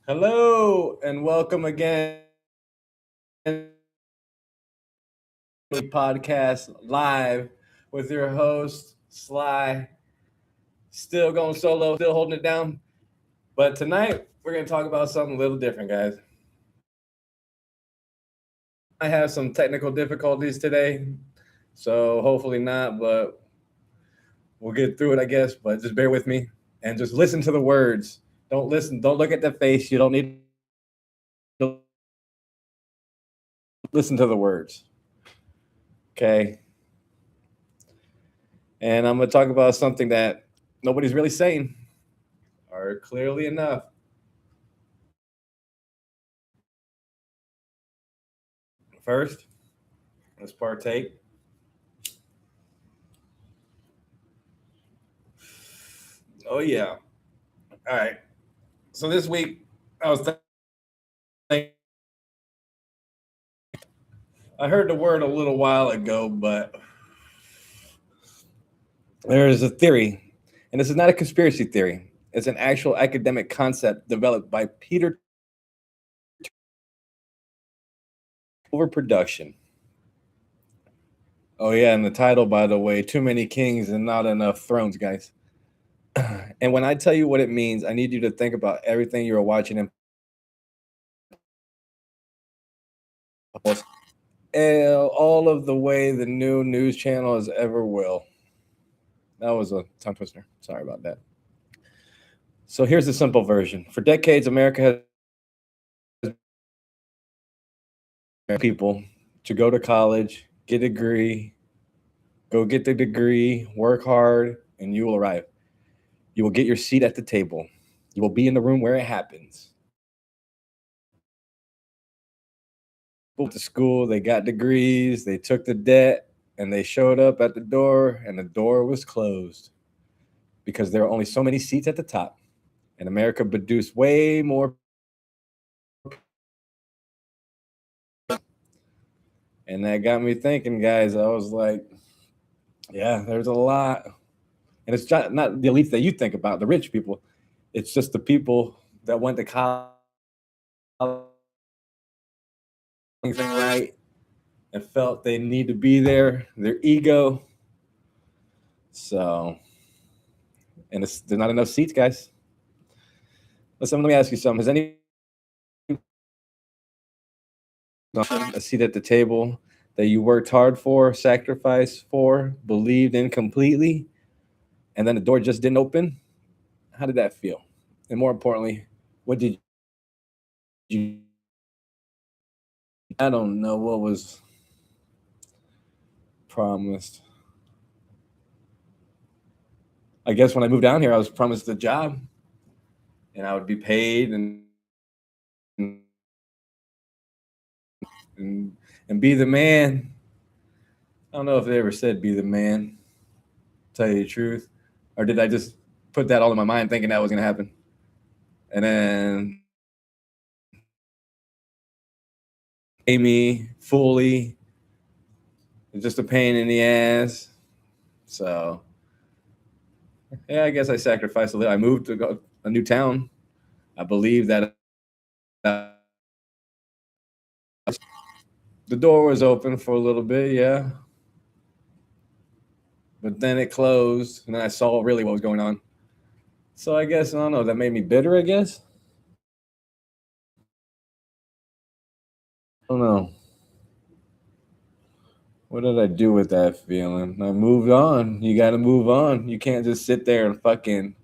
Hello and welcome again to the podcast live with your host Sly. Still going solo, still holding it down. But tonight we're going to talk about something a little different, guys. I have some technical difficulties today, so hopefully not, but we'll get through it, I guess. But just bear with me and just listen to the words. Don't look at the face. You don't need to listen to the words. Okay. And I'm going to talk about something that nobody's really saying, or clearly enough. First, let's partake. Oh, yeah. All right. So this week, I was thinking, I heard the word a little while ago, but there is a theory, and this is not a conspiracy theory. It's an actual academic concept developed by Peter. Overproduction. Oh, yeah. And the title, by the way, Too Many Kings and Not Enough Thrones, guys. And when I tell you what it means, I need you to think about everything you are watching and all of the way the new news channels ever will. That was a tongue twister. Sorry about that. So here's the simple version. For decades, America has people to go to college, get a degree, go get the degree, work hard, and you will arrive. You will get your seat at the table. You will be in the room where it happens. Went to school, they got degrees, they took the debt, and they showed up at the door, and the door was closed because there are only so many seats at the top. And America produced way more. And that got me thinking, guys. I was like, yeah, there's a lot. And it's not the elites that you think about, the rich people. It's just the people that went to college, right, and felt they need to be there, their ego. So, and there's not enough seats, guys. Listen, let me ask you something. Has any a seat at the table that you worked hard for, sacrificed for, believed in completely, and then the door just didn't open? How did that feel? And more importantly, what did you? I don't know what was promised. I guess when I moved down here, I was promised a job, and I would be paid and and be the man. I don't know if they ever said be the man. Tell you the truth, or did I just put that all in my mind thinking that was gonna happen? And then pay me fully. It's just a pain in the ass. So yeah, I guess I sacrificed a little. I moved to a new town. I believe that the door was open for a little bit, yeah, but then it closed, and then I saw really what was going on. So I guess I don't know. That made me bitter. I guess I don't know. What did I do with that feeling? I moved on. You got to move on. You can't just sit there and fucking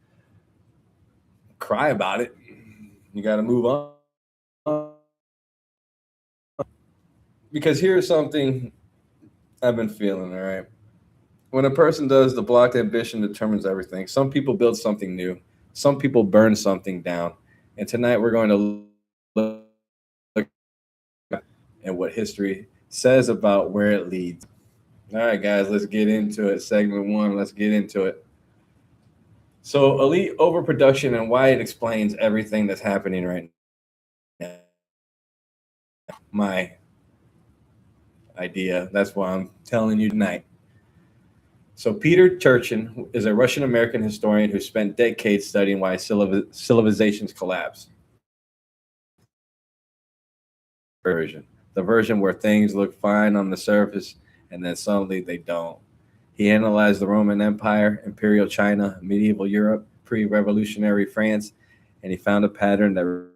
cry about it. You got to move on. Because here's something I've been feeling. All right. When a person does, the blocked ambition determines everything. Some people build something new. Some people burn something down. And tonight we're going to look at what history says about where it leads. All right, guys, let's get into it. Segment one, let's get into it. So, elite overproduction and why it explains everything that's happening right now. My idea. That's why I'm telling you tonight. So, Peter Turchin is a Russian American historian who spent decades studying why civilizations collapse. version, the version where things look fine on the surface and then suddenly they don't. He analyzed the Roman Empire, Imperial China, medieval Europe, pre revolutionary France, and he found a pattern that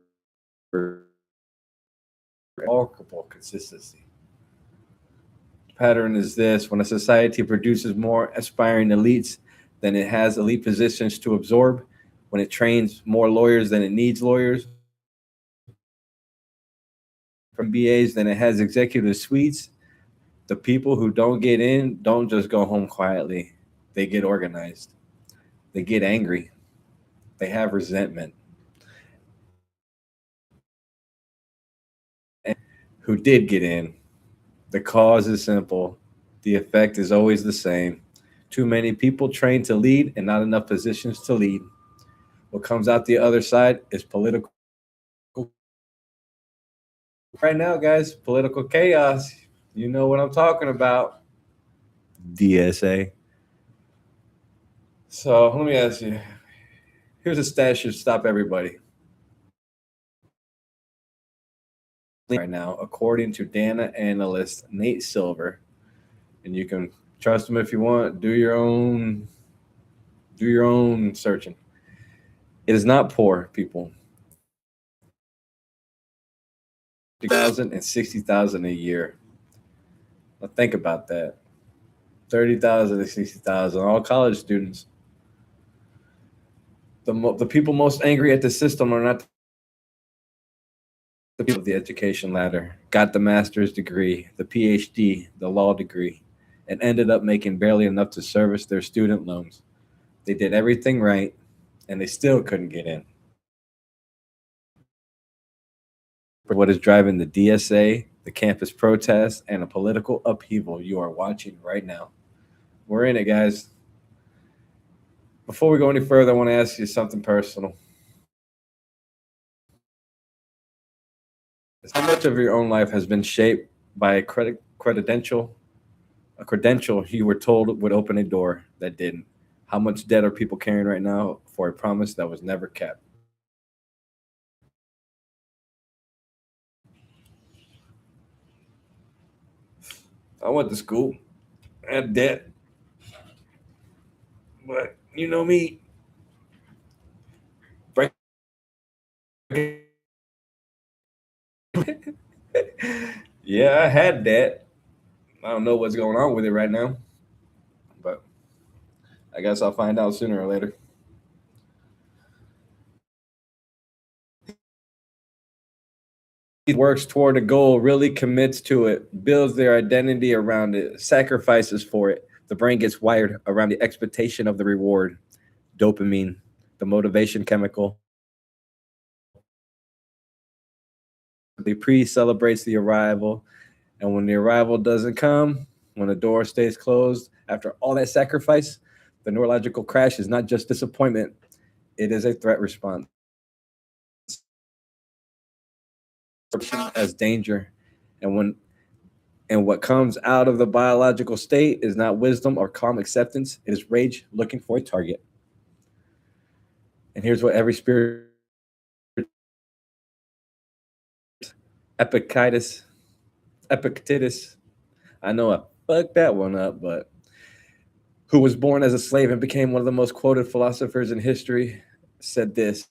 remarkable consistency. The pattern is this: when a society produces more aspiring elites than it has elite positions to absorb, when it trains more lawyers than it needs lawyers, from BAs than it has executive suites, the people who don't get in don't just go home quietly. They get organized. They get angry. They have resentment. And who did get in? The cause is simple. The effect is always the same. Too many people trained to lead and not enough positions to lead. What comes out the other side is political. Right now, guys, political chaos. You know what I'm talking about. DSA. So let me ask you. Here's a stat should stop everybody. Right now, according to data analyst Nate Silver, and you can trust him if you want. Do your own searching. It is not poor people. 30,000 and 60,000 a year. Now think about that. 30,000 and 60,000, all college students. The people most angry at the system are not the people of the education ladder, got the master's degree, the PhD, the law degree, and ended up making barely enough to service their student loans. They did everything right, and they still couldn't get in. What is driving the DSA, the campus protests, and a political upheaval you are watching right now? We're in it, guys. Before we go any further, I want to ask you something personal. How much of your own life has been shaped by a credential you were told would open a door that didn't? How much debt are people carrying right now for a promise that was never kept? I went to school, I had debt, but you know me, break. Yeah, I had debt. I don't know what's going on with it right now, but I guess I'll find out sooner or later. He works toward a goal, really commits to it, builds their identity around it, sacrifices for it. The brain gets wired around the expectation of the reward, dopamine, the motivation chemical. The pre celebrates the arrival, and when the arrival doesn't come, when the door stays closed, after all that sacrifice, the neurological crash is not just disappointment, it is a threat response as danger. And when and what comes out of the biological state is not wisdom or calm acceptance, it is rage looking for a target. And here's what every spirit Epictetus, Epictetus, I know I fucked that one up, but who was born as a slave and became one of the most quoted philosophers in history, said this: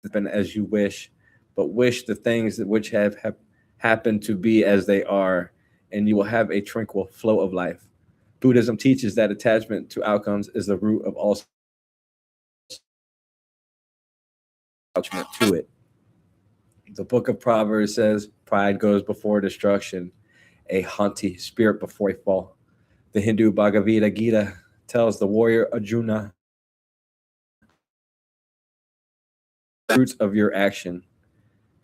happen as you wish, but wish the things that which have happened to be as they are, and you will have a tranquil flow of life. Buddhism teaches that attachment to outcomes is the root of all attachment to it. The book of Proverbs says, pride goes before destruction, a haughty spirit before a fall. The Hindu Bhagavad Gita tells the warrior Arjuna, fruits of your action.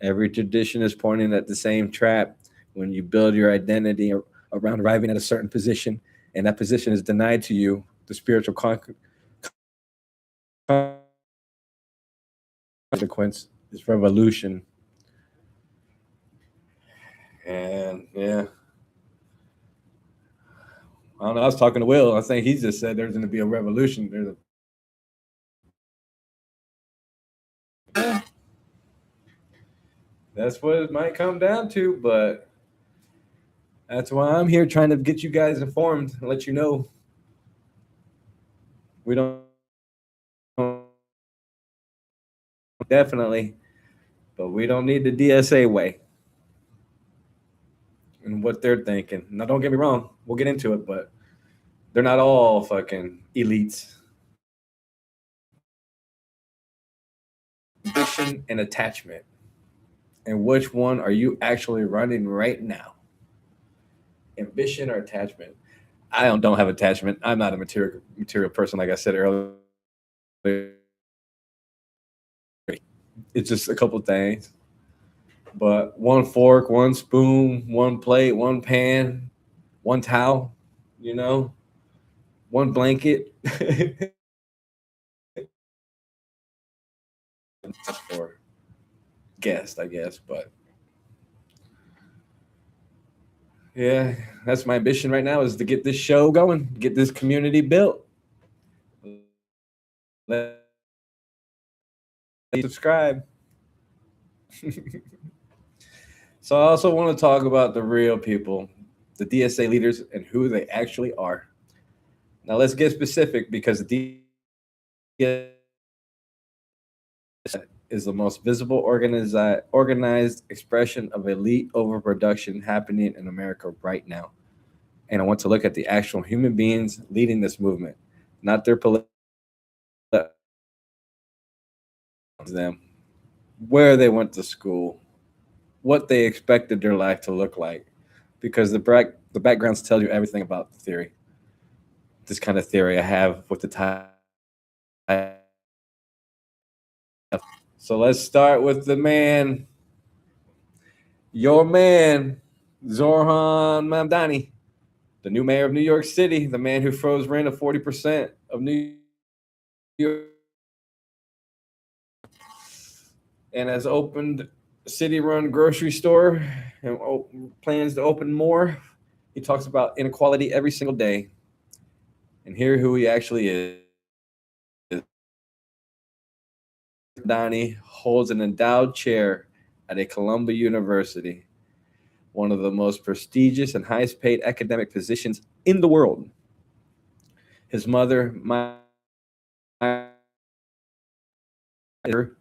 Every tradition is pointing at the same trap. When you build your identity around arriving at a certain position, and that position is denied to you, the spiritual consequence is revolution. And yeah, I don't know. I was talking to Will. I think he just said there's going to be a revolution. There's a That's what it might come down to, but that's why I'm here trying to get you guys informed and let you know we don't definitely, but we don't need the DSA way and what they're thinking. Now, don't get me wrong, we'll get into it, but they're not all fucking elites. Ambition and attachment. And which one are you actually running right now? Ambition or attachment? I don't have attachment. I'm not a material person, like I said earlier. It's just a couple things. But one fork, one spoon, one plate, one pan, one towel, you know, one blanket. For guest, I guess. But yeah, that's my ambition right now is to get this show going, get this community built. Let subscribe. So I also want to talk about the real people, the DSA leaders, and who they actually are. Now let's get specific because the DSA is the most visible organized expression of elite overproduction happening in America right now. And I want to look at the actual human beings leading this movement, not their political them, where they went to school, what they expected their life to look like, because the backgrounds tell you everything about the theory. This kind of theory I have with the time. So let's start with the man, your man, Zoran Mamdani, the new mayor of New York City, the man who froze rent of 40% of New York and has opened a city-run grocery store and plans to open more. He talks about inequality every single day. And here who he actually is. Donnie holds an endowed chair at a Columbia University, one of the most prestigious and highest paid academic positions in the world. His mother,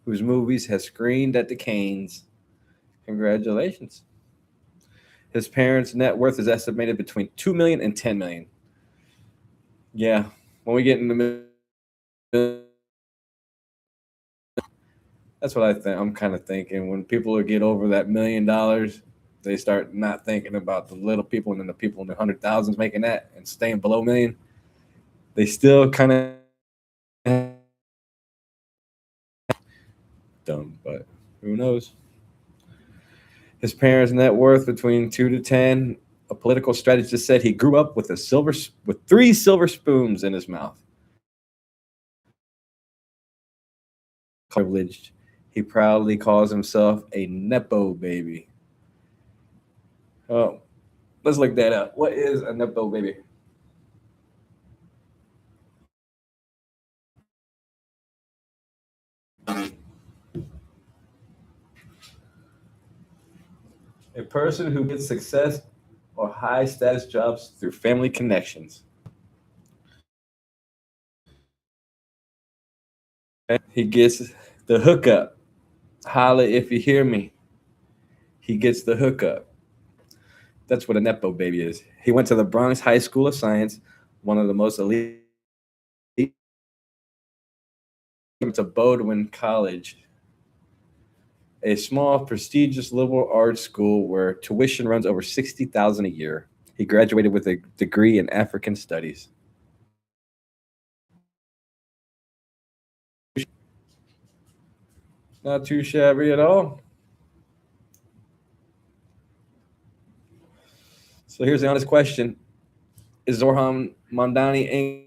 whose movies has screened at the Canes. Congratulations. His parents' net worth is estimated between 2 million and 10 million. Yeah, when we get in the middle, that's what I think. I'm kind of thinking when people get over that $1 million, they start not thinking about the little people and then the people in the 100,000s making that and staying below million. They still kind of dumb, but who knows? His parents' net worth between 2 to 10. A political strategist said he grew up with with 3 silver spoons in his mouth. Privileged. He proudly calls himself a nepo baby. Oh, let's look that up. What is a nepo baby? A person who gets success or high status jobs through family connections. He gets the hookup. Holla if you hear me. He gets the hookup. That's what a nepo baby is. He went to the Bronx High School of Science, one of the most elite. To Bowdoin College, a small, prestigious liberal arts school where tuition runs over 60,000 a year. He graduated with a degree in African Studies. Not too shabby at all. So here's the honest question: is Zoran Mondani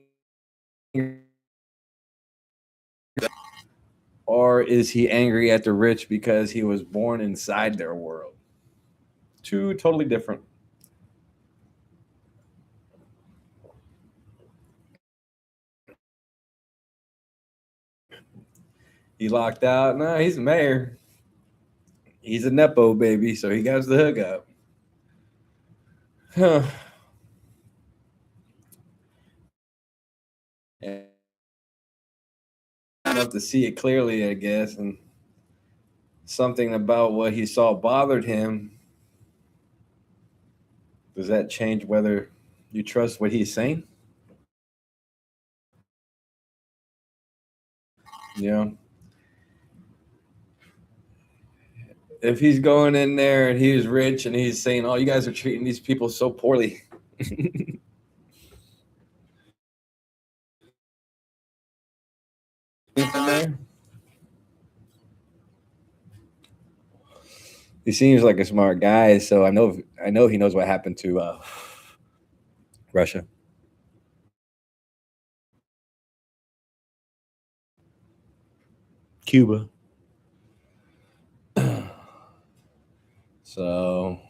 angry, or is he angry at the rich because he was born inside their world? Two totally different. He locked out. No, he's the mayor. He's a nepo baby, so he got the hookup. Huh. Enough to see it clearly, I guess, and something about what he saw bothered him. Does that change whether you trust what he's saying? You know, if he's going in there and he's rich and he's saying, "Oh, you guys are treating these people so poorly," he seems like a smart guy, so I know he knows what happened to Russia. Cuba. So,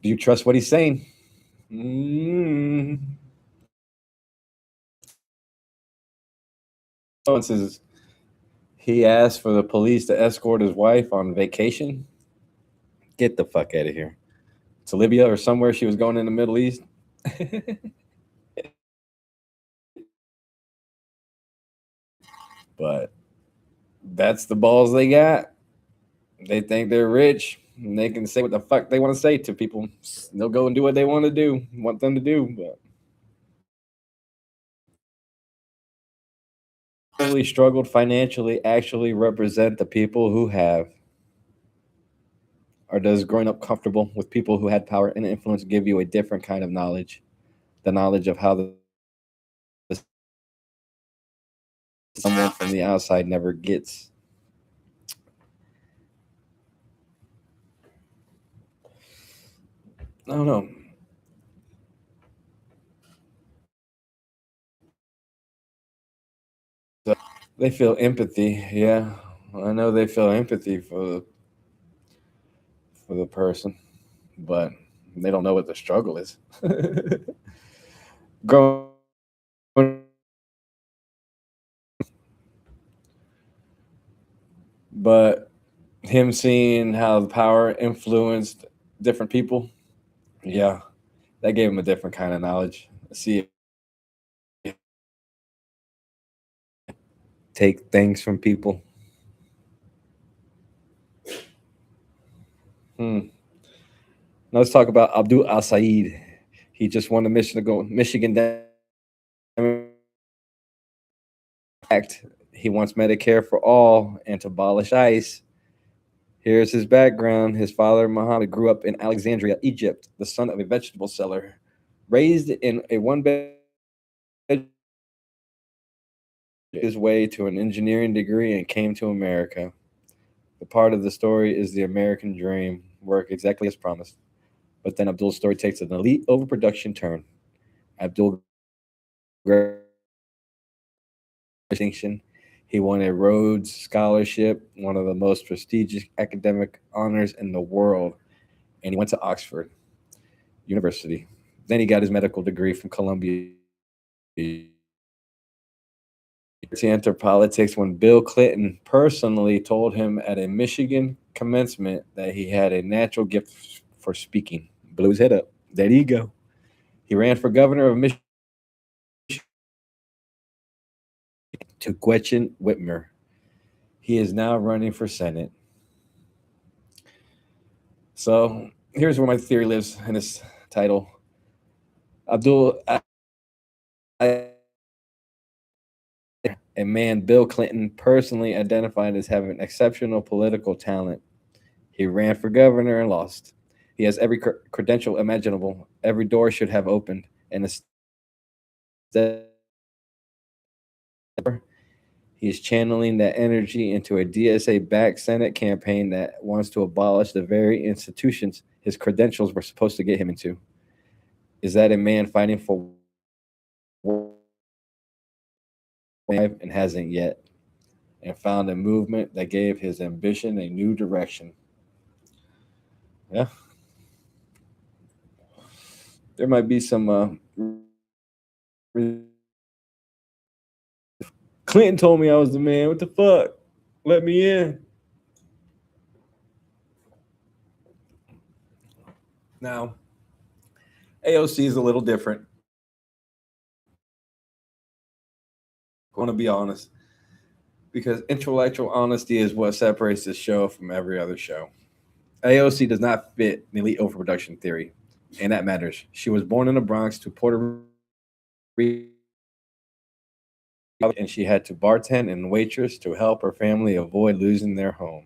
do you trust what he's saying? Mm. Says he asked for the police to escort his wife on vacation. Get the fuck out of here. To Libya or somewhere she was going in the Middle East. But that's the balls they got. They think they're rich and they can say what the fuck they want to say to people. They'll go and do what they want to do, want them to do. But really struggled financially actually represent the people who have? Or does growing up comfortable with people who had power and influence give you a different kind of knowledge? The knowledge of how the someone from the outside never gets. I don't know. They feel empathy. Yeah, I know they feel empathy for the person, but they don't know what the struggle is. Growing, but him seeing how the power influenced different people, yeah, that gave him a different kind of knowledge. See, take things from people. Hmm. Now let's talk about Abdul Al Said. He just won the Michigan Act. He wants Medicare for all and to abolish ICE. Here's his background. His father, Muhammad, grew up in Alexandria, Egypt, the son of a vegetable seller. Raised in a one bed, his way to an engineering degree and came to America. The part of the story is the American dream work exactly as promised. But then Abdul's story takes an elite overproduction turn. Abdul distinction. He won a Rhodes Scholarship, one of the most prestigious academic honors in the world, and he went to Oxford University. Then he got his medical degree from Columbia. He entered politics when Bill Clinton personally told him at a Michigan commencement that he had a natural gift for speaking. Blew his head up. There you go. He ran for governor of Michigan to Gretchen Whitmer. He is now running for Senate. So here's where my theory lives in this title. Abdul, a man Bill Clinton personally identified as having exceptional political talent. He ran for governor and lost. He has every credential imaginable. Every door should have opened. And instead, he's channeling that energy into a DSA backed Senate campaign that wants to abolish the very institutions his credentials were supposed to get him into. Is that a man fighting for and hasn't yet, and found a movement that gave his ambition a new direction? Yeah, there might be some. Clinton told me I was the man. What the fuck? Let me in. Now, AOC is a little different. I want to be honest, because intellectual honesty is what separates this show from every other show. AOC does not fit the elite overproduction theory, and that matters. She was born in the Bronx to Puerto Rico, and she had to bartend and waitress to help her family avoid losing their home.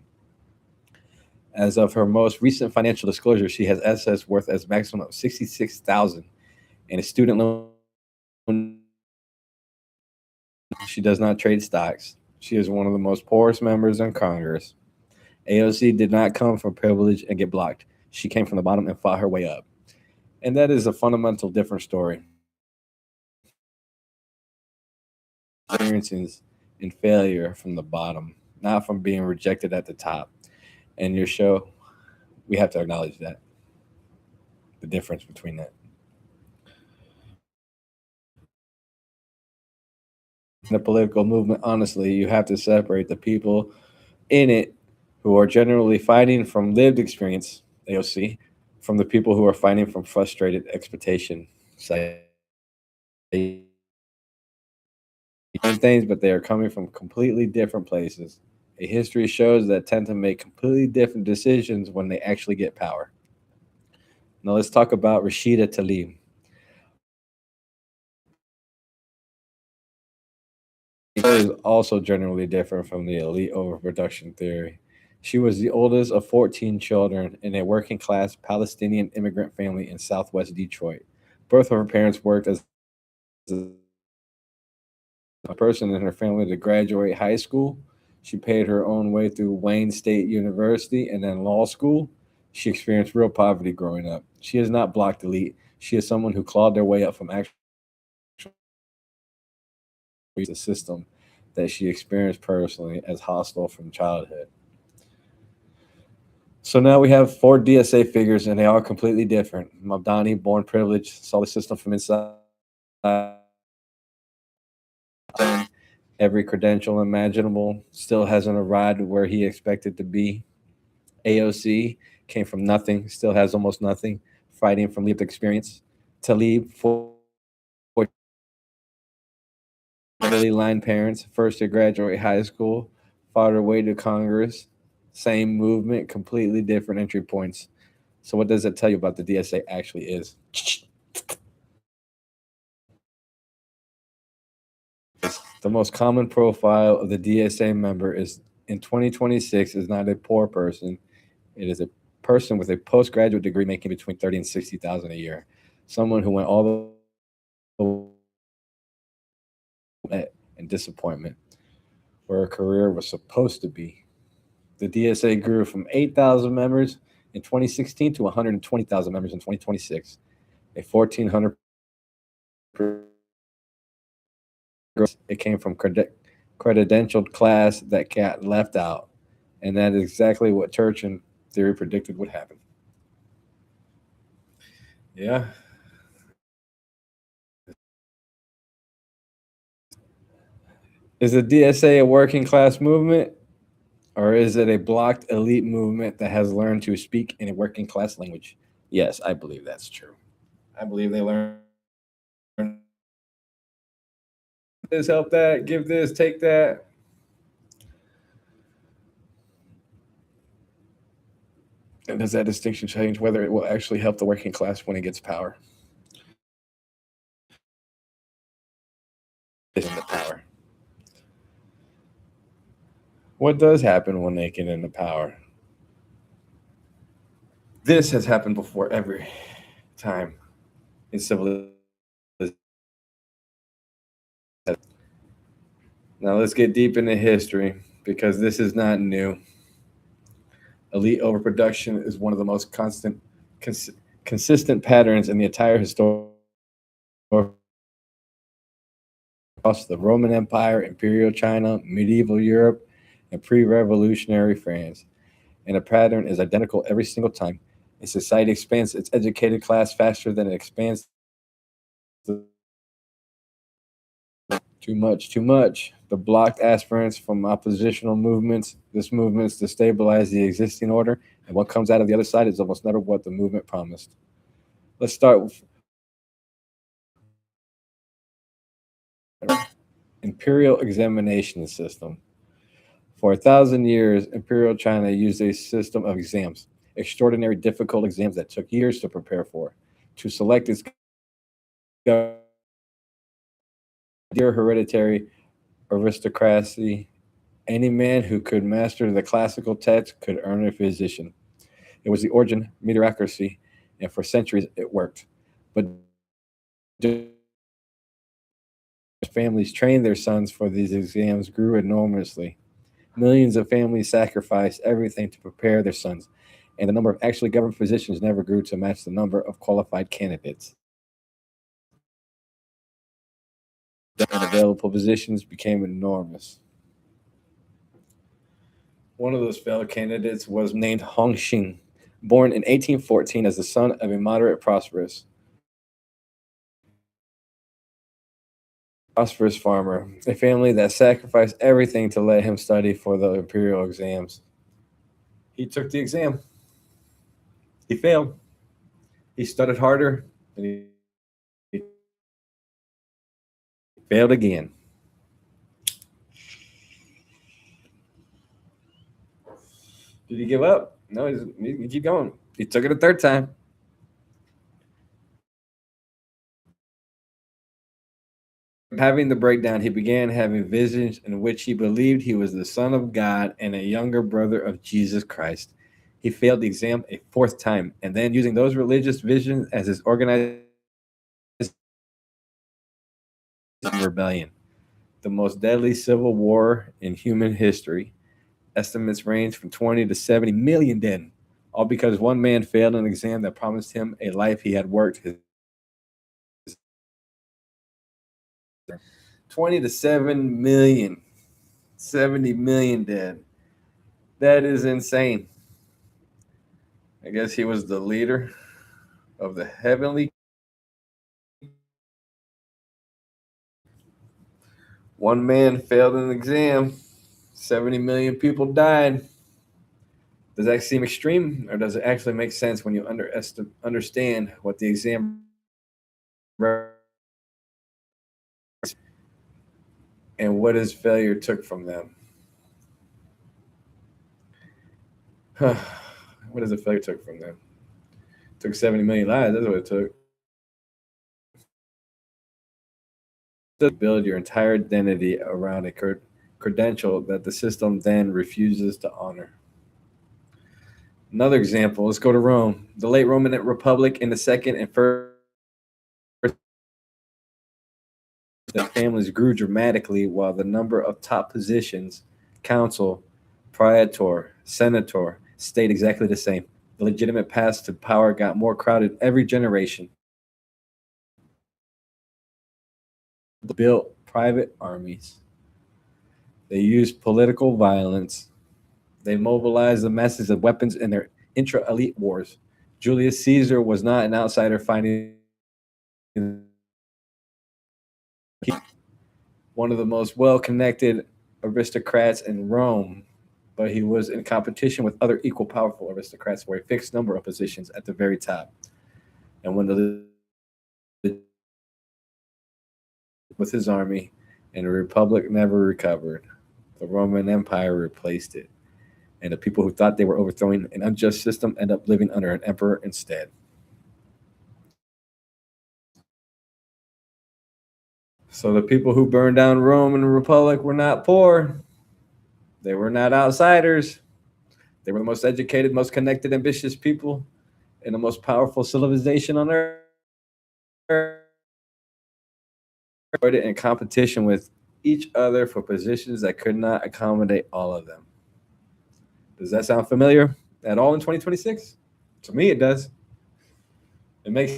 As of her most recent financial disclosure, she has assets worth as maximum of 66,000 and a student loan. She does not trade stocks. She is one of the most poorest members in Congress. AOC did not come from privilege and get blocked. She came from the bottom and fought her way up. And that is a fundamental different story. Experiences and failure from the bottom, not from being rejected at the top. And your show, we have to acknowledge that, the difference between that. In the political movement, honestly, you have to separate the people in it who are generally fighting from lived experience, AOC, from the people who are fighting from frustrated expectation. Say things, but they are coming from completely different places. A history shows that tend to make completely different decisions when they actually get power. Now let's talk about Rashida Tlaib. It is also generally different from the elite overproduction theory. She was the oldest of 14 children in a working class Palestinian immigrant family in southwest Detroit. Both of her parents worked as a person in her family to graduate high school. She paid her own way through Wayne State University and then law school. She experienced real poverty growing up. She is not blocked elite. She is someone who clawed their way up from actual the system that she experienced personally as hostile from childhood. So now we have four DSA figures, and they are completely different. Mamdani, born privileged, saw the system from inside. Every credential imaginable, still hasn't arrived where he expected to be. AOC came from nothing, still has almost nothing, fighting from lived experience. Tlaib, for line parents, first to graduate high school, fought her way to Congress. Same movement, completely different entry points. So, what does that tell you about the DSA actually is? The most common profile of the DSA member is in 2026 is not a poor person. It is a person with a postgraduate degree making between 30 and 60,000 a year. Someone who went all the way and disappointment where a career was supposed to be. The DSA grew from 8,000 members in 2016 to 120,000 members in 2026, a 1,400. It came from credentialed class that got left out, and that is exactly what Turchin theory predicted would happen. Yeah. Is the DSA a working class movement, or is it a blocked elite movement that has learned to speak in a working class language? Yes, I believe that's true. I believe they learn this, help that, give this, take that. And does that distinction change whether it will actually help the working class when it gets power? Isn't the power? What does happen when they get into power? This has happened before every time in civilization. Now let's get deep into history because this is not new. Elite overproduction is one of the most consistent patterns in the entire history across the Roman Empire, Imperial China, medieval Europe, and pre-revolutionary France. And the pattern is identical every single time. A society expands its educated class faster than it expands. Too much, too much. The blocked aspirants from oppositional movements. This movement destabilized the existing order, and what comes out of the other side is almost never what the movement promised. Let's start with imperial examination system. For 1,000 years, Imperial China used a system of exams, extraordinary difficult exams that took years to prepare for, to select its hereditary aristocracy. Any man who could master the classical text could earn a physician. It was the origin meritocracy, and for centuries it worked. But families trained their sons for these exams grew enormously. Millions of families sacrificed everything to prepare their sons, and the number of actually governed physicians never grew to match the number of qualified candidates. And available positions became enormous. One of those failed candidates was named Hong Xing, born in 1814 as the son of a moderate prosperous farmer, a family that sacrificed everything to let him study for the imperial exams. He took the exam. He failed. He studied harder, and he failed again. Did he give up? No, he keep going. He took it a third time. Having the breakdown, he began having visions in which he believed he was the Son of God and a younger brother of Jesus Christ. He failed the exam a fourth time, and then using those religious visions as his organized rebellion, the most deadly civil war in human history. Estimates range from 20 to 70 million dead, all because one man failed an exam that promised him a life he had worked his 20 to 7 million, 70 million dead. That is insane. I guess he was the leader of the heavenly. One man failed an exam, 70 million people died. Does that seem extreme, or does it actually make sense when you understand what the exam and what his failure took from them? What does the failure took from them? It took 70 million lives. That's what it took. Build your entire identity around a credential that the system then refuses to honor. Another example, let's go to Rome. The late Roman Republic in the second and first the families grew dramatically while the number of top positions, consul, praetor, senator, stayed exactly the same. The legitimate paths to power got more crowded every generation. Built private armies. They used political violence. They mobilized the masses of weapons in their intra-elite wars. Julius Caesar was not an outsider fighting one of the most well-connected aristocrats in Rome, but he was in competition with other equal powerful aristocrats for a fixed number of positions at the very top. And when with his army, and the Republic never recovered, the Roman Empire replaced it. And the people who thought they were overthrowing an unjust system end up living under an emperor instead. So the people who burned down Rome and the Republic were not poor. They were not outsiders. They were the most educated, most connected, ambitious people in the most powerful civilization on earth. In competition with each other for positions that could not accommodate all of them. Does that sound familiar at all in 2026? To me, it does. It makes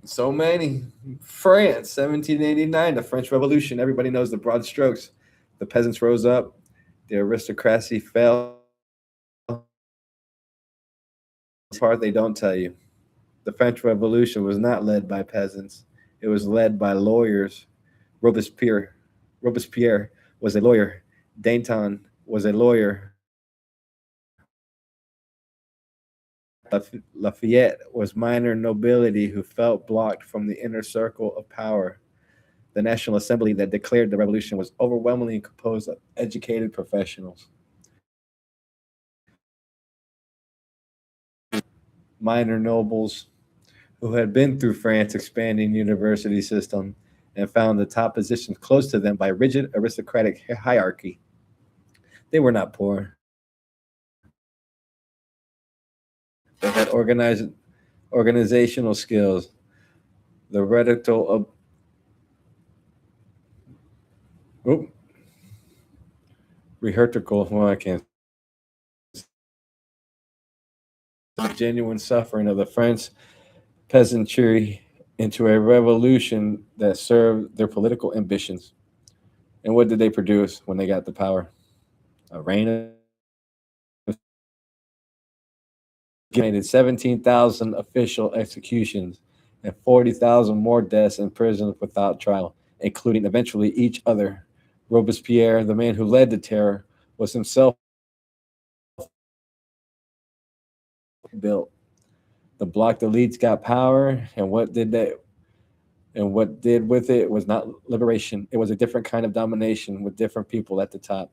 so many. France, 1789, the French Revolution. Everybody knows the broad strokes. The peasants rose up, the aristocracy fell. Part they don't tell you. The French Revolution was not led by peasants. It was led by lawyers. Robespierre, Robespierre was a lawyer. Danton was a lawyer. Lafayette was minor nobility who felt blocked from the inner circle of power. The National Assembly that declared the revolution was overwhelmingly composed of educated professionals. Minor nobles who had been through France's expanding university system and found the top positions close to them by rigid aristocratic hierarchy. They were not poor. They had organizational skills, the rhetorical of oh, rhetorical. Well, I can't. The genuine suffering of the French peasantry into a revolution that served their political ambitions. And what did they produce when they got the power? A reign of 17,000 official executions and 40,000 more deaths in prison without trial, including eventually each other. Robespierre, the man who led the terror, was himself built. The blocked elites got power, and what did with it was not liberation. It was a different kind of domination with different people at the top.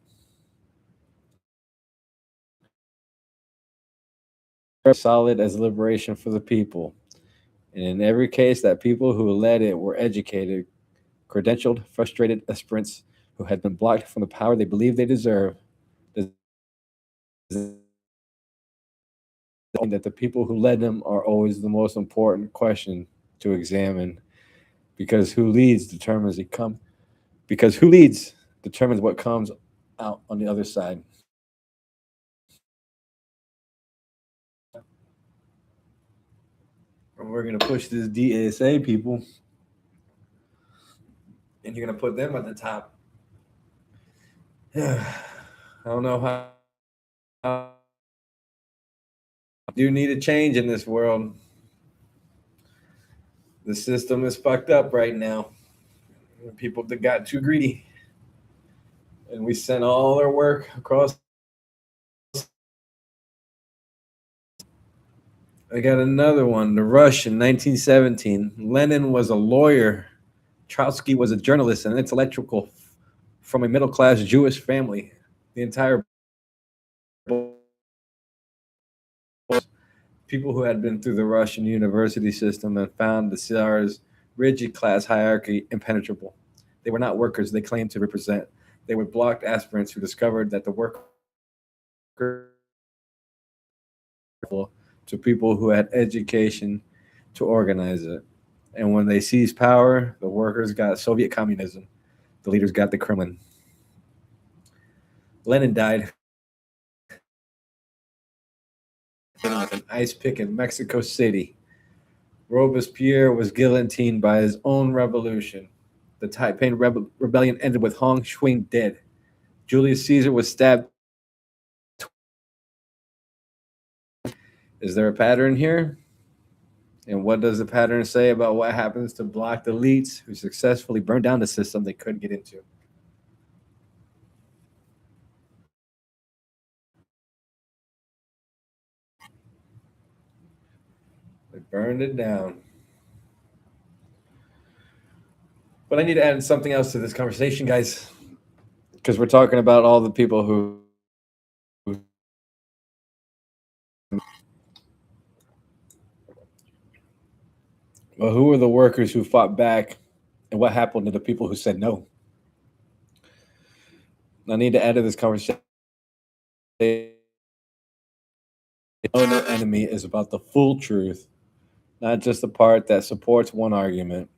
Solid as liberation for the people. And in every case, that people who led it were educated, credentialed, frustrated aspirants who had been blocked from the power they believed they deserved. That the people who led them are always the most important question to examine, because who leads determines what comes out on the other side. And we're gonna push this DSA people, and you're gonna put them at the top. I don't know how. Do need a change in this world. The system is fucked up right now. People that got too greedy, and we sent all our work across. I got another one. The Rush in 1917. Lenin was a lawyer. Trotsky was a journalist and intellectual from a middle class Jewish family. The entire people who had been through the Russian university system and found the Tsar's rigid class hierarchy impenetrable. They were not workers they claimed to represent. They were blocked aspirants who discovered that the worker to people who had education to organize it. And when they seized power, the workers got Soviet communism. The leaders got the Kremlin. Lenin died in an ice pick in Mexico City. Robespierre was guillotined by his own revolution. The Taiping Rebellion ended with Hong Xuing dead. Julius Caesar was stabbed. Is there a pattern here? And what does the pattern say about what happens to blocked elites who successfully burned down the system they couldn't get into? They burned it down. But I need to add something else to this conversation, guys, because we're talking about all the people who. Well, who were the workers who fought back, and what happened to the people who said no? I need to add to this conversation. No enemy is about the full truth, not just the part that supports one argument.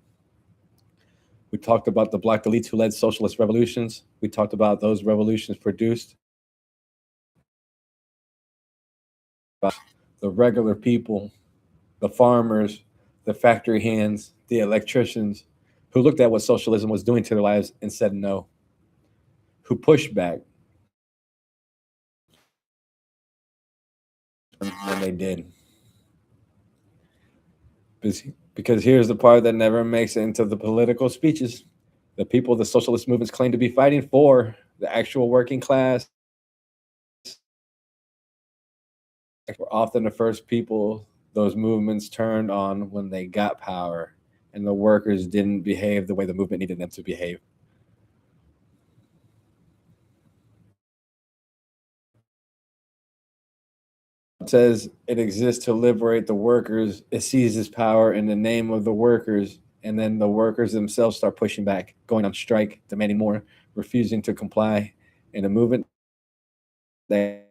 We talked about the black elites who led socialist revolutions. We talked about those revolutions produced by the regular people, the farmers, the factory hands, the electricians, who looked at what socialism was doing to their lives and said no, who pushed back when they did. Because here's the part that never makes it into the political speeches. The people the socialist movements claim to be fighting for, the actual working class, were often the first people those movements turned on when they got power and the workers didn't behave the way the movement needed them to behave. It says it exists to liberate the workers. It seizes power in the name of the workers, and then the workers themselves start pushing back, going on strike, demanding more, refusing to comply in a movement that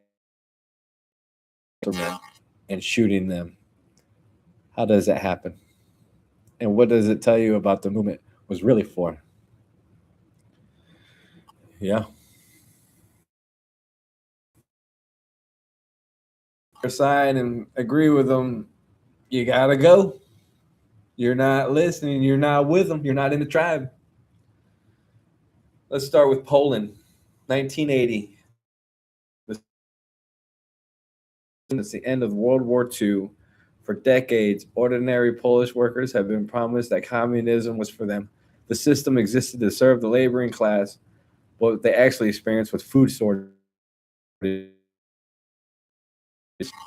and shooting them. How does that happen? And what does it tell you about the movement was really for? Yeah. Side and agree with them, you gotta go. You're not listening. You're not with them. You're not in the tribe. Let's start with Poland, 1980. It's the end of World War II. For decades, ordinary Polish workers have been promised that communism was for them. The system existed to serve the laboring class. What they actually experienced was food shortage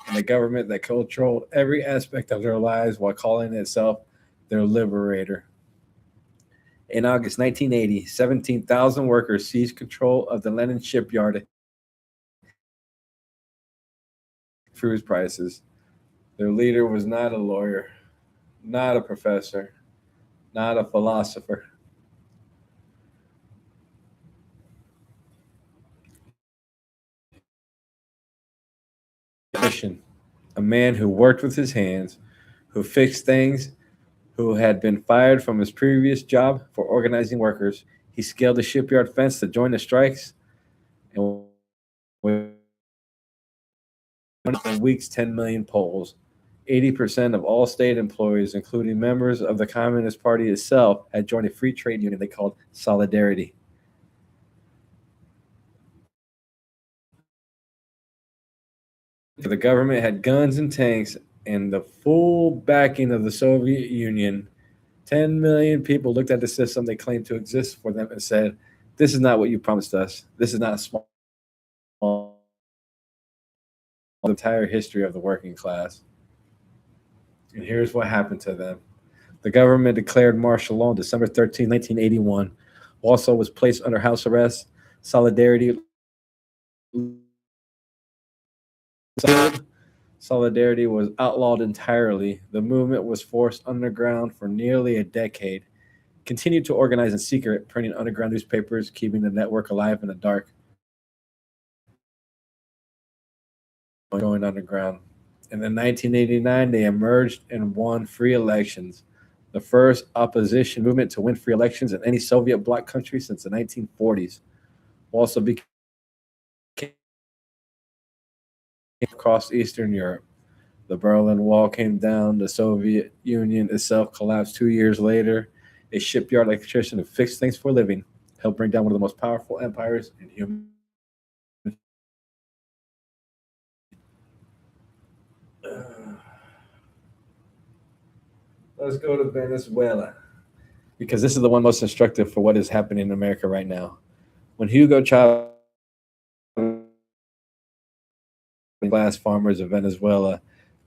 and a government that controlled every aspect of their lives while calling itself their liberator. In August 1980, 17,000 workers seized control of the Lenin shipyard. Cruise prices. Their leader was not a lawyer, not a professor, not a philosopher. A man who worked with his hands, who fixed things, who had been fired from his previous job for organizing workers. He scaled the shipyard fence to join the strikes, and within weeks, 10 million Poles, 80% of all state employees, including members of the Communist Party itself, had joined a free trade union they called Solidarity. The government had guns and tanks and the full backing of the Soviet Union. 10 million people looked at the system they claimed to exist for them and said, this is not what you promised us. This is not a small the entire history of the working class. And here's what happened to them. The government declared martial law on December 13, 1981. Warsaw was placed under house arrest. Solidarity Solidarity was outlawed entirely. The movement was forced underground for nearly a decade. Continued to organize in secret, printing underground newspapers, keeping the network alive in the dark. Going underground. And in 1989, they emerged and won free elections. The first opposition movement to win free elections in any Soviet bloc country since the 1940s. Also became across Eastern Europe. The Berlin Wall came down. The Soviet Union itself collapsed 2 years later. A shipyard electrician who fixed things for a living helped bring down one of the most powerful empires in human. Let's go to Venezuela because this is the one most instructive for what is happening in America right now. When Hugo Chavez, glass farmers of Venezuela,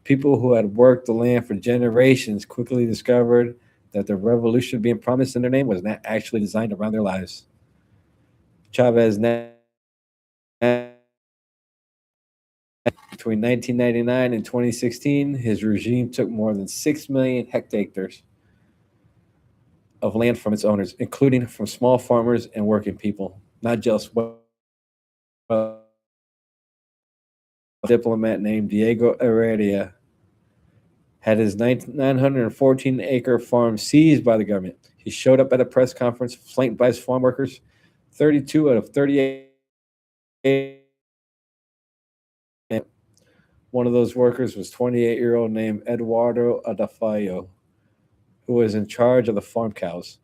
people who had worked the land for generations, quickly discovered that the revolution being promised in their name was not actually designed around their lives. Chavez, between 1999 and 2016, his regime took more than 6 million hectares of land from its owners, including from small farmers and working people, not just a diplomat named Diego Heredia had his 914-acre farm seized by the government. He showed up at a press conference flanked by his farm workers. 32 out of 38. One of those workers was 28-year-old named Eduardo Adafayo, who was in charge of the farm cows.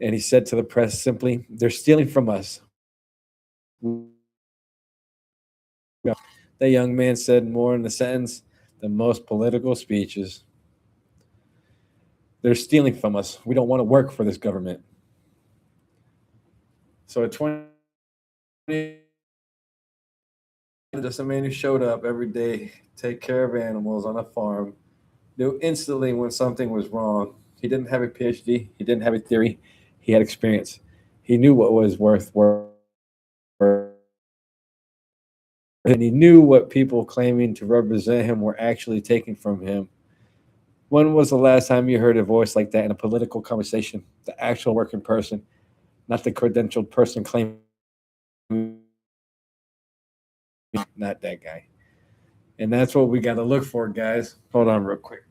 And he said to the press simply, they're stealing from us. The young man said more in the sentence than most political speeches. They're stealing from us. We don't want to work for this government. So at 20, just a man who showed up every day, take care of animals on a farm, knew instantly when something was wrong. He didn't have a PhD. He didn't have a theory. He had experience. He knew what was worth, and he knew what people claiming to represent him were actually taking from him. When was the last time you heard a voice like that in a political conversation? The actual working person, not the credentialed person claiming, not that guy. And that's what we got to look for, guys. Hold on, real quick.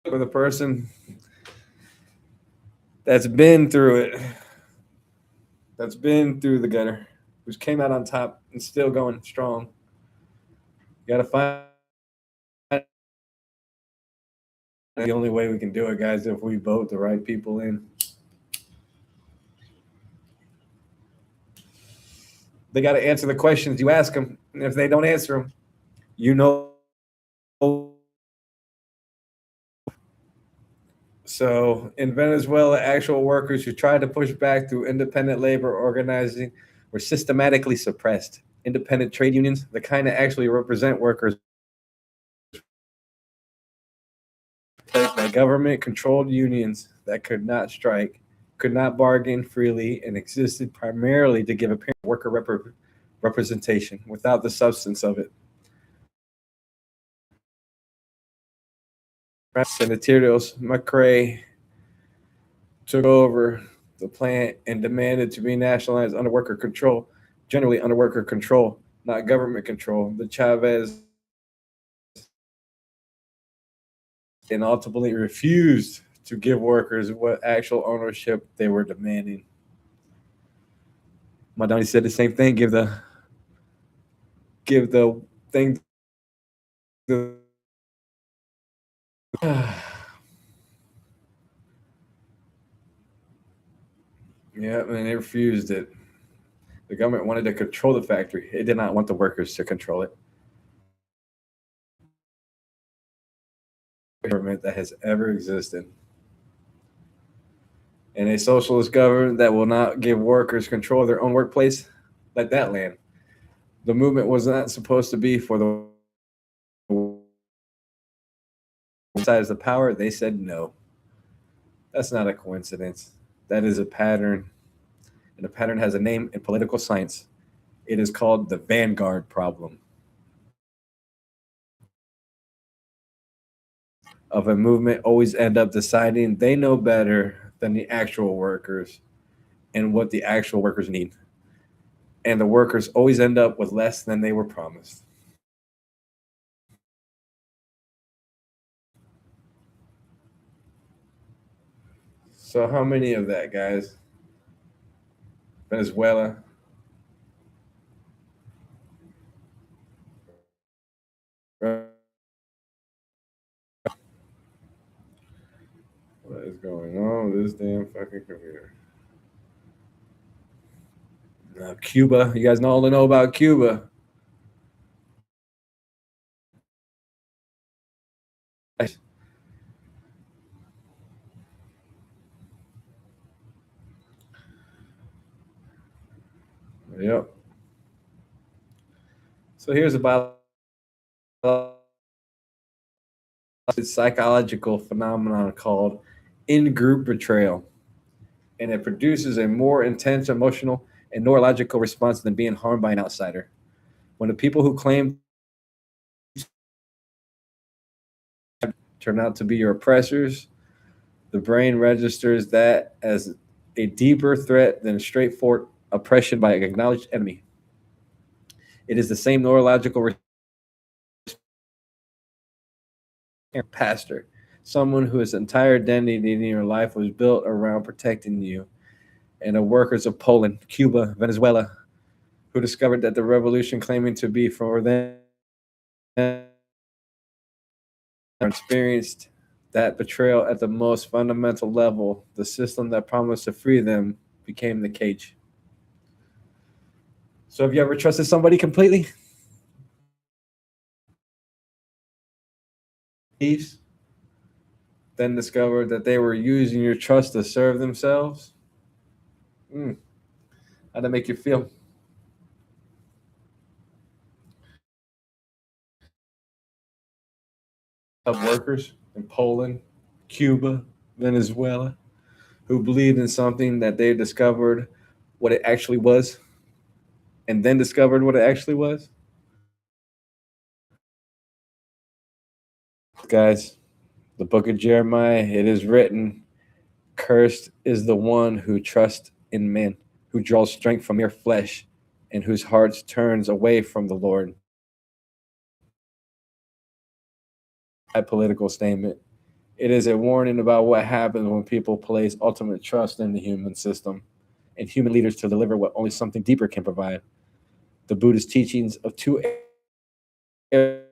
For the person that's been through it, that's been through the gutter, who's came out on top and still going strong. You got to find the only way we can do it, guys, if we vote the right people in. They got to answer the questions you ask them. And if they don't answer them, you know. So in Venezuela, actual workers who tried to push back through independent labor organizing were systematically suppressed. Independent trade unions, the kind that actually represent workers, by government controlled unions that could not strike, could not bargain freely, and existed primarily to give apparent worker representation without the substance of it. Sanitarios McRae took over the plant and demanded to be nationalized under worker control, generally under worker control, not government control. The Chavez and ultimately refused to give workers what actual ownership they were demanding. Madani said the same thing. Give the thing. Yeah, and they refused it. The government wanted to control the factory. It did not want the workers to control it. Government that has ever existed. And a socialist government that will not give workers control of their own workplace, let that land. The movement was not supposed to be for the sides of the power. They said no. That's not a coincidence. That is a pattern. And the pattern has a name in political science. It is called the Vanguard problem. Of a movement always end up deciding they know better than the actual workers and what the actual workers need. And the workers always end up with less than they were promised. So how many of that, guys? Venezuela. What is going on with this damn fucking computer? Cuba. You guys all know about Cuba. Yep. So here's about a psychological phenomenon called in-group betrayal, and it produces a more intense emotional and neurological response than being harmed by an outsider. When the people who claim turn out to be your oppressors, the brain registers that as a deeper threat than straightforward oppression by an acknowledged enemy. It is the same neurological pastor, someone whose entire identity in your life was built around protecting you, and the workers of Poland, Cuba, Venezuela, who discovered that the revolution claiming to be for them experienced that betrayal at the most fundamental level. The system that promised to free them became the cage. So have you ever trusted somebody completely? Thieves, then discovered that they were using your trust to serve themselves? Mm, how'd that make you feel? Of workers in Poland, Cuba, Venezuela, who believed in something that they discovered what it actually was, and then discovered what it actually was? Guys, the book of Jeremiah, it is written, cursed is the one who trusts in man, who draws strength from mere flesh, and whose heart turns away from the Lord. A political statement. It is a warning about what happens when people place ultimate trust in the human system and human leaders to deliver what only something deeper can provide. The Buddhist teachings of two of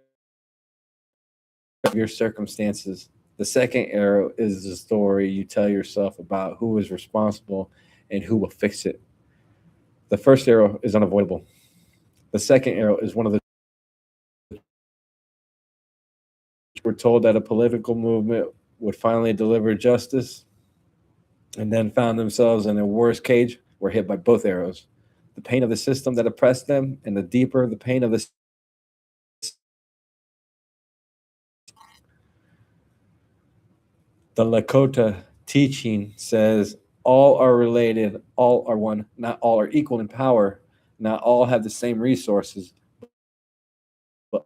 your circumstances. The second arrow is the story you tell yourself about who is responsible and who will fix it. The first arrow is unavoidable. The second arrow is one of the. We're told that a political movement would finally deliver justice and then found themselves in a worse cage, were hit by both arrows. The pain of the system that oppressed them, and the deeper the pain of the. The Lakota teaching says all are related, all are one, not all are equal in power, not all have the same resources, but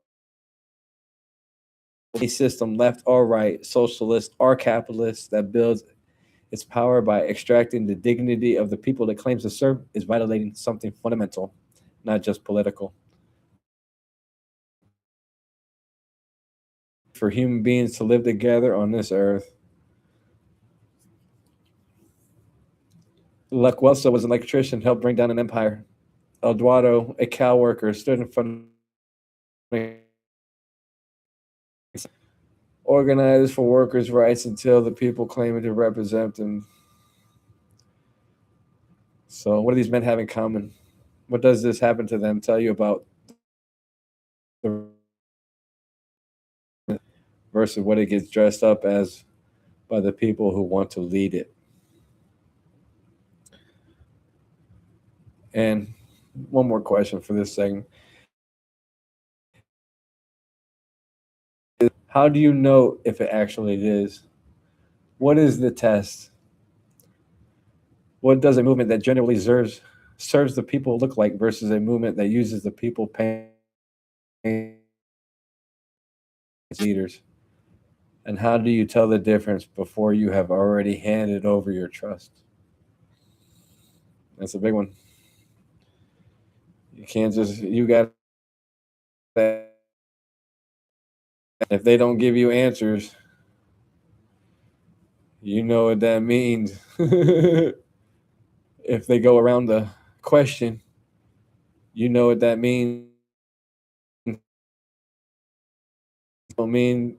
a system, left or right, socialist or capitalist, that builds its power by extracting the dignity of the people that claims to serve is violating something fundamental, not just political. For human beings to live together on this earth. Lacuelsa was an electrician, helped bring down an empire. Eduardo, a cow worker, stood in front of organized for workers' rights until the people claiming to represent them. So, what do these men have in common? What does this happen to them tell you about the versus what it gets dressed up as by the people who want to lead it? And one more question for this segment. How do you know if it actually is? What is the test? What does a movement that generally serves the people look like versus a movement that uses the people paying leaders? And how do you tell the difference before you have already handed over your trust? That's a big one. You can't just, you got that. If they don't give you answers, you know what that means. If they go around the question, you know what that means. I mean,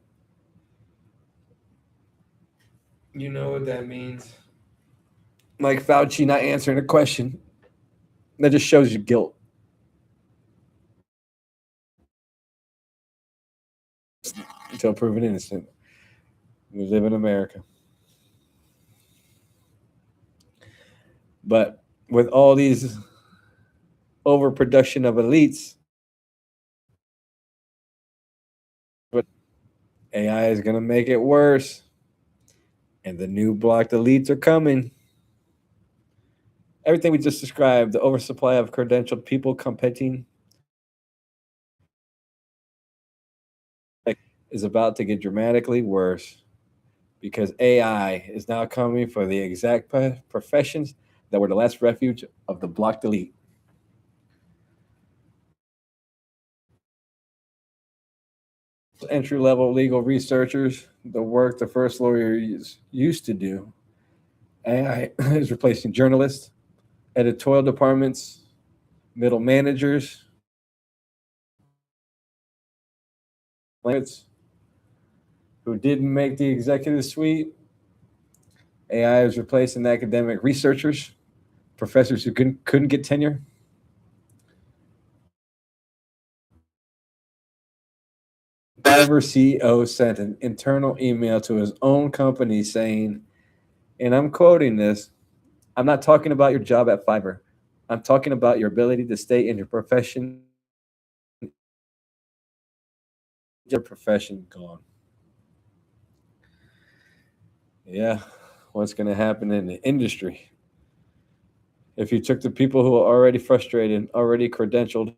you know what that means. Like Fauci not answering a question, that just shows you guilt. Until proven innocent. We live in America. But with all these overproduction of elites, AI is going to make it worse. And the new blocked elites are coming. Everything we just described, the oversupply of credentialed people competing, is about to get dramatically worse because AI is now coming for the exact professions that were the last refuge of the blocked elite. Entry level legal researchers, the work the first lawyers used to do, AI is replacing journalists, editorial departments, middle managers, who didn't make the executive suite. AI is replacing academic researchers, professors who couldn't get tenure. Fiverr CEO sent an internal email to his own company saying, and I'm quoting this, I'm not talking about your job at Fiverr. I'm talking about your ability to stay in your profession, your profession gone. Yeah, what's going to happen in the industry? If you took the people who are already frustrated, already credentialed,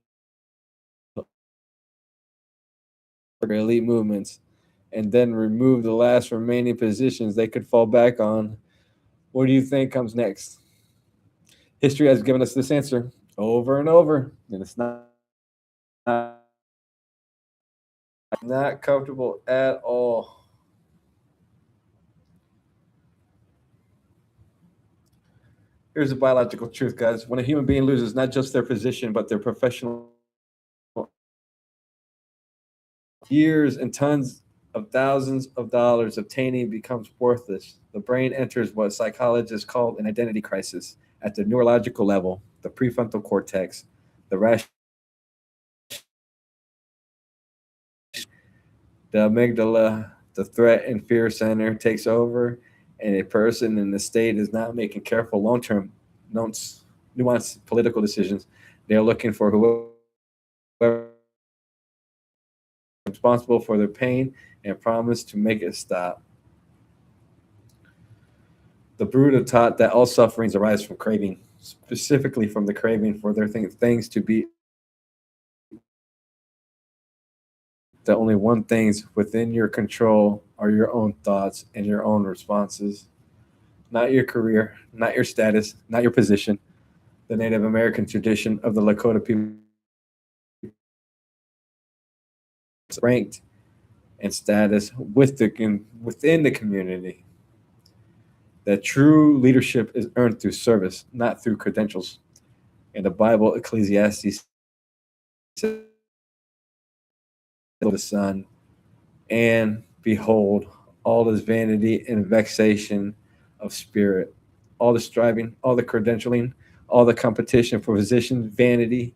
elite movements, and then remove the last remaining positions they could fall back on, what do you think comes next? History has given us this answer over and over, and it's not comfortable at all. Here's the biological truth, guys. When a human being loses not just their position, but their professional years and tons of thousands of dollars obtaining becomes worthless. The brain enters what psychologists call an identity crisis at the neurological level, the prefrontal cortex, the the amygdala, the threat and fear center takes over, and a person in the state is not making careful long-term, nuanced political decisions. They're looking for whoever is responsible for their pain and promise to make it stop. The Buddha taught that all sufferings arise from craving, specifically from the craving for their things to be the only one things within your control are your own thoughts and your own responses, not your career, not your status, not your position. The Native American tradition of the Lakota people ranked and status within the community. That true leadership is earned through service, not through credentials. In the Bible, Ecclesiastes says, the Son, and behold, all is vanity and vexation of spirit. All the striving, all the credentialing, all the competition for position, vanity,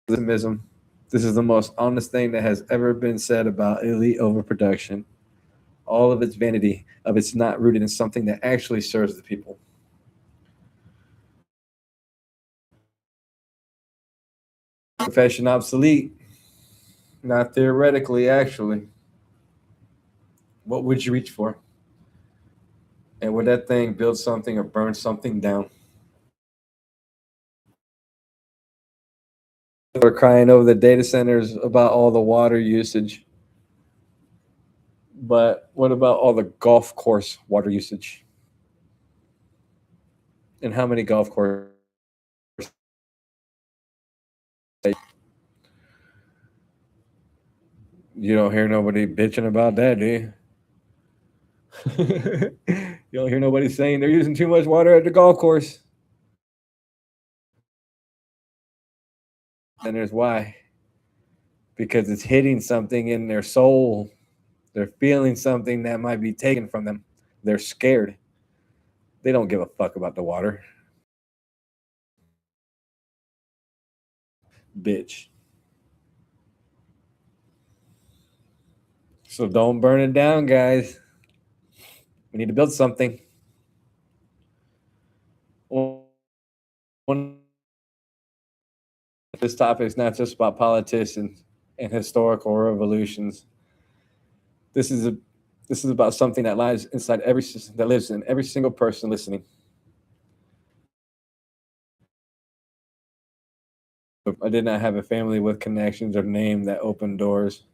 pessimism. This is the most honest thing that has ever been said about elite overproduction. All of its vanity, of it's not rooted in something that actually serves the people. Profession obsolete, not theoretically, actually. What would you reach for? And would that thing build something or burn something down? We're crying over the data centers about all the water usage. But what about all the golf course water usage? And how many golf courses? You don't hear nobody bitching about that, do you? You don't hear nobody saying they're using too much water at the golf course. And there's why. Because it's hitting something in their soul. They're feeling something that might be taken from them. They're scared. They don't give a fuck about the water. Bitch. So don't burn it down, guys. We need to build something. One, this topic is not just about politicians and historical revolutions. This is a this is about something that lies inside that lives in every single person listening. I did not have a family with connections or name that opened doors.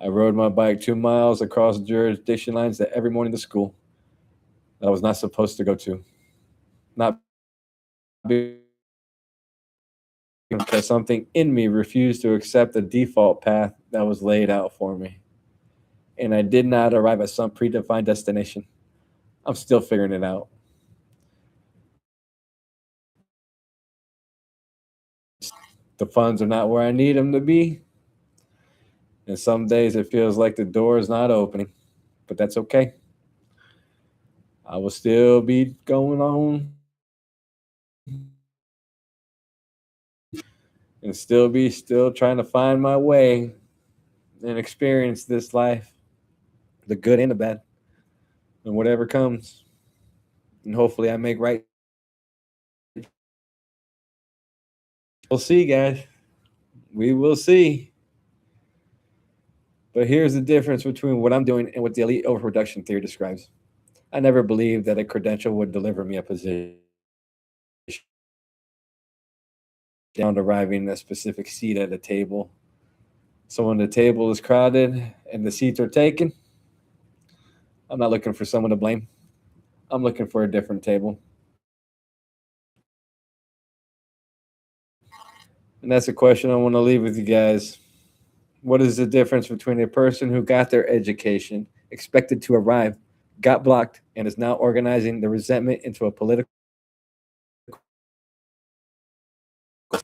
I rode my bike 2 miles across jurisdiction lines that every morning to school that I was not supposed to go to. Not because something in me refused to accept the default path that was laid out for me. And I did not arrive at some predefined destination. I'm still figuring it out. The funds are not where I need them to be. And some days it feels like the door is not opening, but that's okay. I will still be going on. and still trying to find my way and experience this life, the good and the bad, and whatever comes. And hopefully I make right. We'll see, guys. We will see. But here's the difference between what I'm doing and what the elite overproduction theory describes. I never believed that a credential would deliver me a position down arriving a specific seat at a table. So when the table is crowded and the seats are taken, I'm not looking for someone to blame. I'm looking for a different table. And that's a question I want to leave with you guys. What is the difference between a person who got their education, expected to arrive, got blocked, and is now organizing the resentment into a political,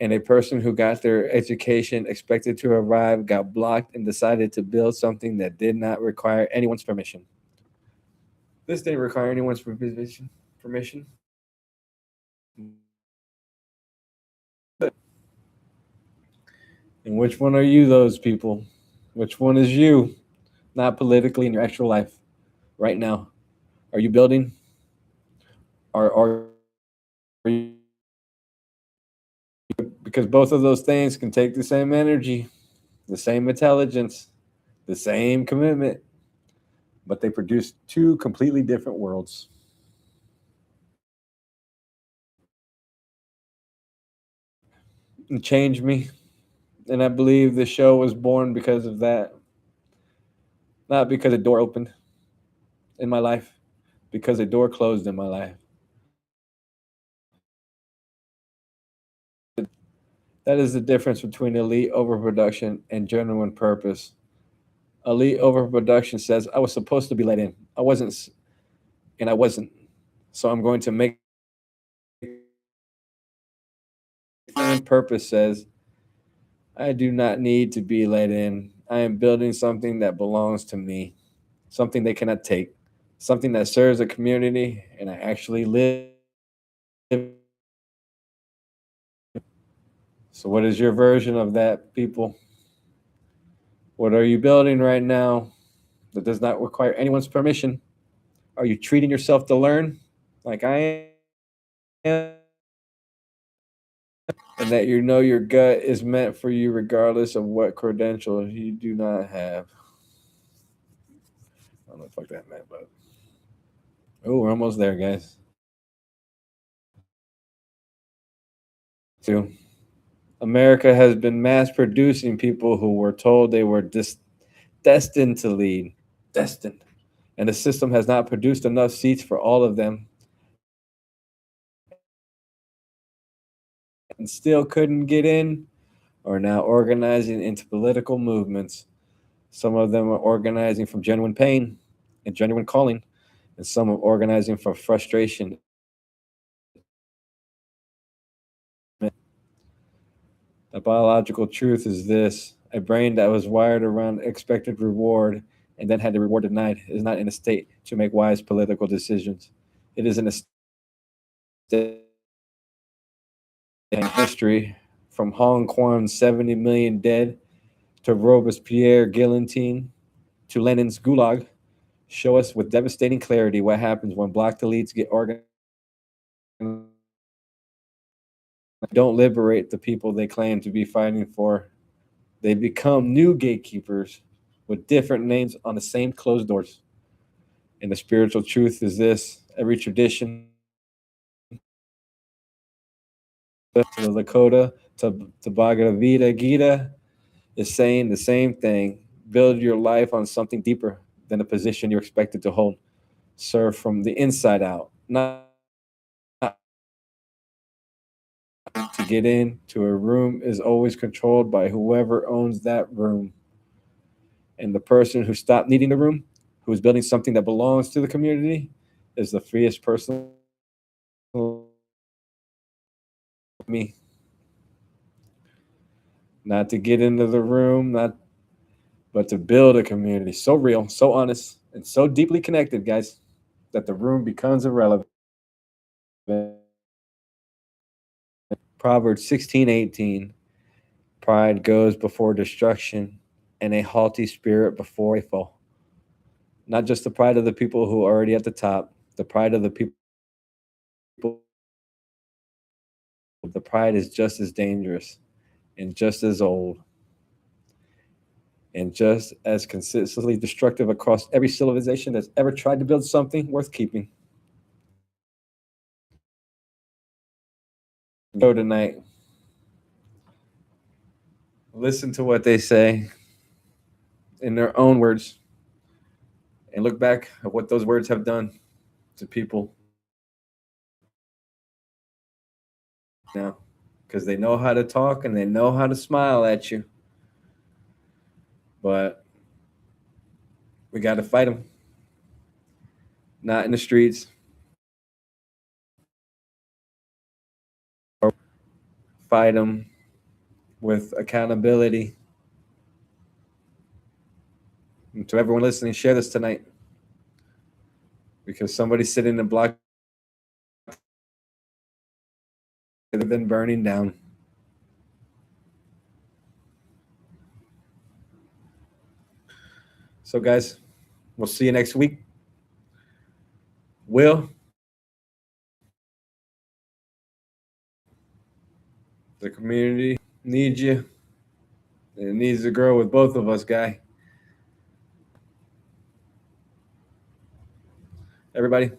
and a person who got their education, expected to arrive, got blocked, and decided to build something that did not require anyone's permission? This didn't require anyone's permission. And which one are you, those people? Which one is you? Not politically in your actual life right now. Are you building? Are you, because both of those things can take the same energy, the same intelligence, the same commitment, but they produce two completely different worlds. It changed me, and I believe the show was born because of that. Not because a door opened in my life, because a door closed in my life. That is the difference between elite overproduction and genuine purpose. Elite overproduction says, I was supposed to be let in. I wasn't, and I wasn't. So I'm going to make. Purpose says, I do not need to be let in. I am building something that belongs to me, something they cannot take, something that serves a community, and I actually live. So, what is your version of that, people? What are you building right now that does not require anyone's permission? Are you treating yourself to learn like I am? And that you know your gut is meant for you regardless of what credentials you do not have. I don't know what the fuck that meant, but oh, we're almost there, guys. Two. America has been mass producing people who were told they were destined to lead. Destined. And the system has not produced enough seats for all of them and still couldn't get in, are now organizing into political movements. Some of them are organizing from genuine pain and genuine calling, and some are organizing from frustration. The biological truth is this: a brain that was wired around expected reward and then had the reward denied is not in a state to make wise political decisions. It is in a state in history, from Hong Kong's 70 million dead to Robespierre guillotine to Lenin's gulag, show us with devastating clarity what happens when blocked elites get organized. Don't liberate the people they claim to be fighting for. They become new gatekeepers with different names on the same closed doors. And the spiritual truth is this: every tradition, the Lakota to Bhagavad Gita, is saying the same thing. Build your life on something deeper than the position you're expected to hold. Serve from the inside out, not to get into a room is always controlled by whoever owns that room. And the person who stopped needing the room, who is building something that belongs to the community, is the freest person. Me, not to get into the room, not but to build a community so real, so honest, and so deeply connected, guys, that the room becomes irrelevant. Proverbs 16:18. Pride goes before destruction, and a haughty spirit before a fall. Not just the pride of the people who are already at the top, the pride of the people. The pride is just as dangerous and just as old and just as consistently destructive across every civilization that's ever tried to build something worth keeping. Go tonight. Listen to what they say in their own words and look back at what those words have done to people now, because they know how to talk and they know how to smile at you, but we got to fight them. Not in the streets. Fight them with accountability. And to everyone listening, share this tonight, because somebody's sitting in the block they've been burning down. So, guys, we'll see you next week. Will, the community needs you. It needs to grow with both of us, guy. Everybody,